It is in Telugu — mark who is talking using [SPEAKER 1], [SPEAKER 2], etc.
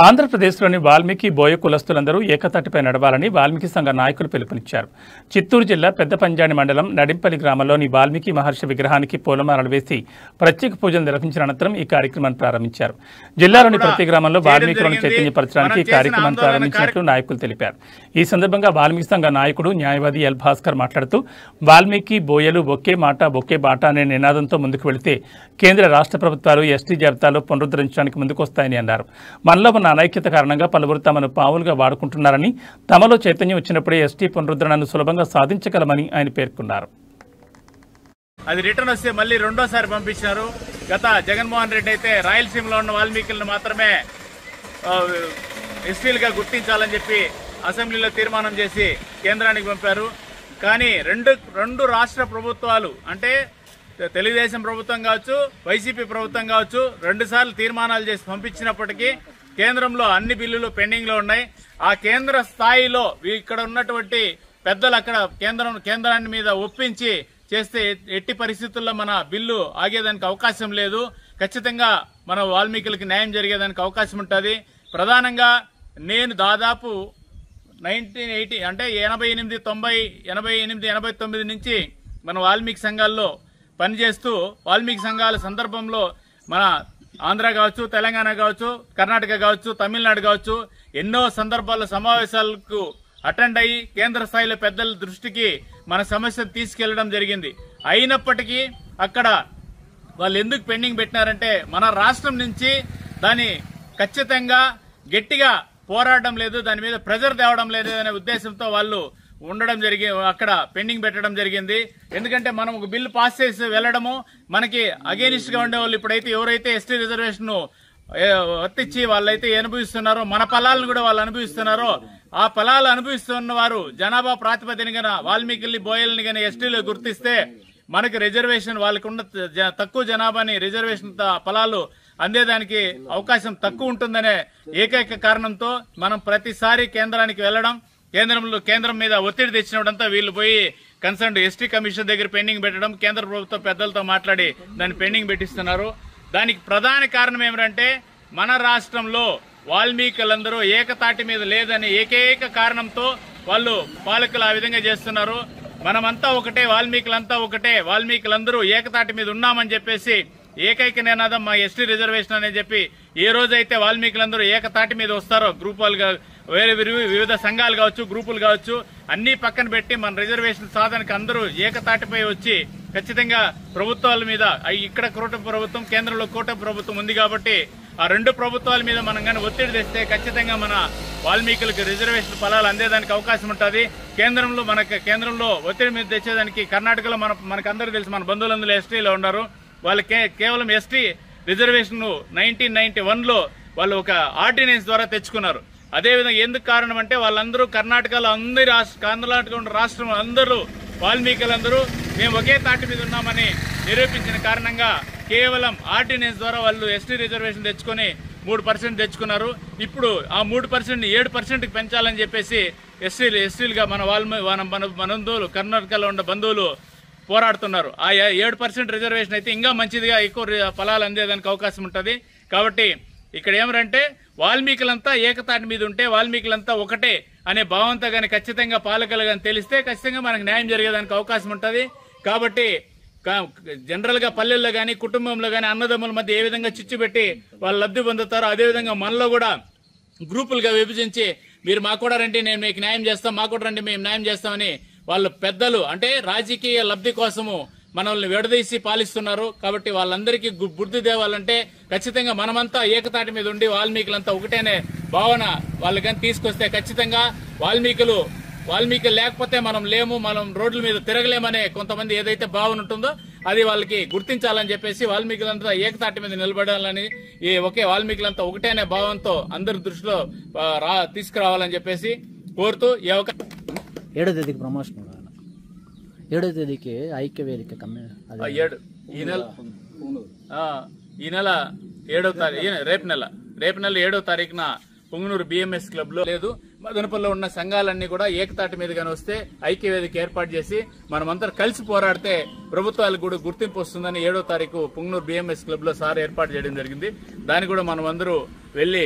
[SPEAKER 1] ఆంధ్రప్రదేశ్లోని వాల్మీకి బోయ కులస్తులందరూ ఏకతాటిపై నడవాలని వాల్మీకి సంఘ నాయకులు పిలుపునిచ్చారు. చిత్తూరు జిల్లా పెద్దపంజాని మండలం నడింపల్లి గ్రామంలోని వాల్మీకి మహర్షి విగ్రహానికి పూలమాలలు వేసి ప్రత్యేక పూజలు నిర్వహించిన అనంతరం ఈ కార్యక్రమాన్ని ప్రారంభించారు. జిల్లాలోని ప్రతి గ్రామంలో వాల్మీకులను చైతన్యపరచడానికి ఈ కార్యక్రమాన్ని ప్రారంభించినట్లు నాయకులు తెలిపారు. ఈ సందర్భంగా వాల్మీకి సంఘ నాయకుడు న్యాయవాది ఎల్ భాస్కర్ మాట్లాడుతూ వాల్మీకి బోయలు ఒకే మాట ఒకే బాట అనే నినాదంతో ముందుకు వెళితే కేంద్ర రాష్ట్ర ప్రభుత్వాలు ఎస్టీ జాబితాలో పునరుద్ధరించడానికి ముందుకొస్తాయని అన్నారు. మనలో ఉన్న అనైక్యత కారణంగా పలువురు తమను పావులుగా వాడుకుంటున్నారని, తమలో చైతన్యం వచ్చినప్పుడే ఎస్టీ పునరుద్ధరణను సులభంగా సాధించగలమని ఆయన పేర్కొన్నారు.
[SPEAKER 2] అది రిటర్న్ వస్తే మళ్ళీ రెండోసారి పంపించారు. గత జగన్మోహన్ రెడ్డి అయితే రాయలసీమలో ఉన్న వాల్మీకులను మాత్రమే ఎస్టీలుగా గుర్తించాలని చెప్పి అసెంబ్లీలో తీర్మానం చేసి కేంద్రానికి పంపారు. కానీ రెండు రాష్ట్ర ప్రభుత్వాలు అంటే తెలుగుదేశం ప్రభుత్వం కావచ్చు, వైసీపీ ప్రభుత్వం కావచ్చు, 2 సార్లు తీర్మానాలు చేసి పంపించినప్పటికీ కేంద్రంలో అన్ని బిల్లులు పెండింగ్ లో ఉన్నాయి. ఆ కేంద్ర స్థాయిలో ఇక్కడ ఉన్నటువంటి పెద్దలు అక్కడ కేంద్రాన్ని మీద ఒప్పించి చేస్తే ఎట్టి పరిస్థితుల్లో మన బిల్లు ఆగేదానికి అవకాశం లేదు. ఖచ్చితంగా మన వాల్మీకులకి న్యాయం జరిగేదానికి అవకాశం ఉంటుంది. ప్రధానంగా నేను దాదాపు 1980 అంటే 88, 90, 88, 89 నుంచి మన వాల్మీకి సంఘాల్లో పనిచేస్తూ వాల్మీకి సంఘాల సందర్భంలో మన ఆంధ్ర కావచ్చు, తెలంగాణ కావచ్చు, కర్ణాటక కావచ్చు, తమిళనాడు కావచ్చు ఎన్నో సందర్భాల్లో సమావేశాలకు అటెండ్ అయ్యి కేంద్ర స్థాయిలో పెద్దల దృష్టికి మన సమస్యను తీసుకెళ్లడం జరిగింది. అయినప్పటికీ అక్కడ వాళ్ళు ఎందుకు పెండింగ్ పెట్టినారంటే మన రాష్ట్రం నుంచి దాన్ని ఖచ్చితంగా గట్టిగా పోరాడడం లేదు, దాని మీద ప్రెజర్ తేవడం లేదు అనే ఉద్దేశంతో వాళ్ళు ఉండడం అక్కడ పెండింగ్ పెట్టడం జరిగింది. ఎందుకంటే మనం ఒక బిల్లు పాస్ చేసి వెళ్లడము మనకి అగేనిస్ట్ గా ఉండే వాళ్ళు ఇప్పుడైతే ఎవరైతే ఎస్టీ రిజర్వేషన్ వర్తించి వాళ్ళైతే అనుభవిస్తున్నారో మన ఫలాలను కూడా వాళ్ళు అనుభవిస్తున్నారో ఆ ఫలాలు అనుభవిస్తున్న వారు జనాభా ప్రాతిపదికన వాల్మీకి బోయల్ని గాని ఎస్టీలు గుర్తిస్తే మనకి రిజర్వేషన్ వాళ్ళకున్న తక్కువ జనాభాని రిజర్వేషన్ ఫలాలు అందేదానికి అవకాశం తక్కువ ఉంటుందనే ఏకైక కారణంతో మనం ప్రతిసారి కేంద్రానికి వెళ్లడం, కేంద్రం మీద ఒత్తిడి తెచ్చినప్పుడంతా వీళ్ళు పోయి కన్సర్న్ ఎస్టీ కమిషన్ దగ్గర పెండింగ్ పెట్టడం, కేంద్ర ప్రభుత్వ పెద్దలతో మాట్లాడి దాన్ని పెండింగ్ పెట్టిస్తున్నారు. దానికి ప్రధాన కారణం ఏమిటంటే మన రాష్ట్రంలో వాల్మీకులందరూ ఏకతాటి మీద లేదని ఏకైక కారణంతో వాళ్ళు పాలకులు ఆ విధంగా చేస్తున్నారు. మనమంతా ఒకటే, వాల్మీకులంతా ఒకటే, వాల్మీకులందరూ ఏకతాటి మీద ఉన్నామని చెప్పేసి ఏకైక నినాదం మా ఎస్టీ రిజర్వేషన్ అని చెప్పి ఏ రోజైతే వాల్మీకులందరూ ఏకతాటి మీద వస్తారో గ్రూపులుగా వేరే వివిధ సంఘాలు కావచ్చు, గ్రూపులు కావచ్చు అన్ని పక్కన పెట్టి మన రిజర్వేషన్ సాధనకు అందరూ ఏకతాటిపై వచ్చి ఖచ్చితంగా ప్రభుత్వాల మీద ఇక్కడ కూటమి ప్రభుత్వం, కేంద్రంలో కూటమి ప్రభుత్వం ఉంది కాబట్టి ఆ 2 ప్రభుత్వాల మీద మనం కానీ ఒత్తిడి తెస్తే ఖచ్చితంగా మన వాల్మీకులకు రిజర్వేషన్ ఫలాలు అందేదానికి అవకాశం ఉంటుంది. కేంద్రంలో ఒత్తిడి మీద తెచ్చేదానికి కర్ణాటకలో మనకు అందరూ తెలుసు, మన బంధువులందరూ ఎస్టీలో ఉన్నారు. వాళ్ళు కేవలం ఎస్టీ రిజర్వేషన్ 1991లో వాళ్ళు ఒక ఆర్డినెన్స్ ద్వారా తెచ్చుకున్నారు. అదేవిధంగా ఎందుకు కారణం అంటే వాళ్ళందరూ కర్ణాటకలో కర్ణాటక ఉన్న రాష్ట్రం అందరూ వాల్మీకులందరూ మేము ఒకే తాటి మీద ఉన్నామని నిరూపించిన కారణంగా కేవలం ఆర్డినెన్స్ ద్వారా వాళ్ళు ఎస్టీ రిజర్వేషన్ తెచ్చుకొని 3% తెచ్చుకున్నారు. ఇప్పుడు ఆ 3% 7%కి పెంచాలని చెప్పేసి ఎస్టీలుగా మన బంధువులు కర్ణాటకలో ఉన్న బంధువులు పోరాడుతున్నారు. ఆ 7% రిజర్వేషన్ అయితే ఇంకా మంచిదిగా ఎక్కువ ఫలాలు అందేదానికి అవకాశం ఉంటుంది. కాబట్టి ఇక్కడ ఏమంటే వాల్మీకులంతా ఏకతాటి మీద ఉంటే వాల్మీకులంతా ఒకటే అనే భావంతో గానీ ఖచ్చితంగా పాలకులు గానీ తెలిస్తే ఖచ్చితంగా మనకు న్యాయం జరిగేదానికి అవకాశం ఉంటుంది. కాబట్టి జనరల్ గా పల్లెల్లో గానీ కుటుంబంలో గానీ అన్నదమ్ముల మధ్య ఏ విధంగా చిచ్చు పెట్టి వాళ్ళు లబ్ధి పొందుతారో అదేవిధంగా మనలో కూడా గ్రూపులుగా విభజించి మీరు మాకు కూడా రండి నేను మీకు న్యాయం చేస్తాం, మాకు కూడా రండి మేము న్యాయం చేస్తామని వాళ్ళు పెద్దలు అంటే రాజకీయ లబ్ధి కోసము మనల్ని విడదీసి పాలిస్తున్నారు. కాబట్టి వాళ్ళందరికీ బుద్ధి తేవాలంటే ఖచ్చితంగా మనమంతా ఏకతాటి మీద ఉండి వాల్మీకులంతా ఒకటేనే భావన వాళ్ళు కానీ తీసుకొస్తే ఖచ్చితంగా వాల్మీకులు లేకపోతే మనం లేము, మనం రోడ్ల మీద తిరగలేమనే కొంతమంది ఏదైతే భావన ఉంటుందో అది వాళ్ళకి గుర్తించాలని చెప్పేసి వాల్మీకులంతా ఏకతాటి మీద నిలబడాలని ఒకే వాల్మీకులంతా ఒకటేనే భావంతో అందరి దృష్టిలో తీసుకురావాలని చెప్పేసి కోరుతూ
[SPEAKER 3] 7వ తేదీకి ప్రమోషన్ 7వ తేదీకి ఐక్య వేదిక
[SPEAKER 2] ఈ నెల 7వ తారీఖు రేపు నెల 7వ తారీఖున పొంగునూరు బిఎంఎస్ క్లబ్ లో లేదు మదనపల్లిలో ఉన్న సంఘాలన్నీ కూడా ఏకతాటి మీదగానే వస్తే ఐక్య వేదిక ఏర్పాటు చేసి మనమంతా కలిసి పోరాడితే ప్రభుత్వాలకు కూడా గుర్తింపు వస్తుందని 7వ తారీఖు పొంగునూరు బిఎంఎస్ క్లబ్ లో సార్ ఏర్పాటు చేయడం జరిగింది. దాన్ని కూడా మనం అందరూ వెళ్లి